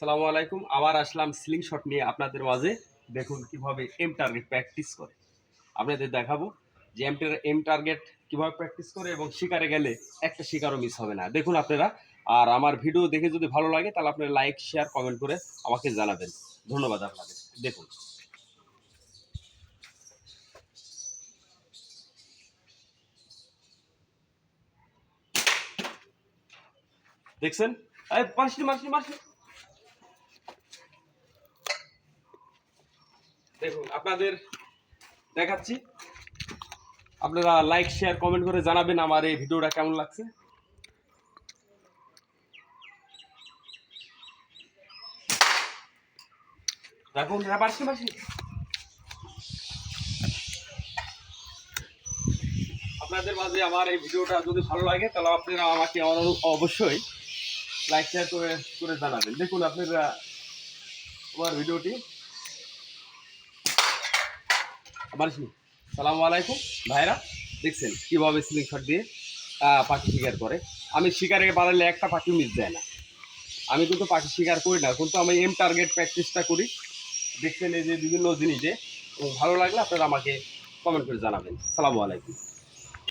আসসালামু আলাইকুম। আবার আসলাম স্লিং শট নিয়ে আপনাদের মাঝে। দেখুন কিভাবে এম টার্গেট প্র্যাকটিস করে। আপনাদের দেখাবো যে এম টার্গেট কিভাবে প্র্যাকটিস করে এবং শিকারে গেলে একটা শিকারও মিস হবে না। দেখুন আপনারা, আর আমার ভিডিও দেখে যদি ভালো লাগে তাহলে আপনারা লাইক, শেয়ার, কমেন্ট করে আমাকে জানাবেন। ধন্যবাদ আপনাদের। দেখুন। দেখছেন? এই মারছি, মারছি, মারছি। দেখুন আপনাদের দেখাচ্ছি। আপনারা লাইক, শেয়ার, কমেন্ট করে জানাবেন আমার এই ভিডিওটা কেমন লাগছে। দেখুন, হ্যাঁ, মারছি, মারছি। আপনাদের মাঝে আমার এই ভিডিওটা যদি ভালো লাগে তাহলে আপনারা আমাকে অবশ্যই লাইক শেয়ার করে করে জানাবেন। দেখুন আপনারা আমার ভিডিওটি আমার সালামু আলাইকুম ভাইরা, দেখছেন কীভাবে স্লিং শট দিয়ে পাখি শিকার করে। আমি শিকারে বাড়ালে একটা পাখি মিস যায় না। আমি কিন্তু পাখি শিকার করি না, কিন্তু আমি এম টার্গেট প্র্যাকটিসটা করি। দেখছেন এই যে বিভিন্ন জিনিসে ভালো লাগলে আপনারা আমাকে কমেন্ট করে জানাবেন। সালামু আলাইকুম।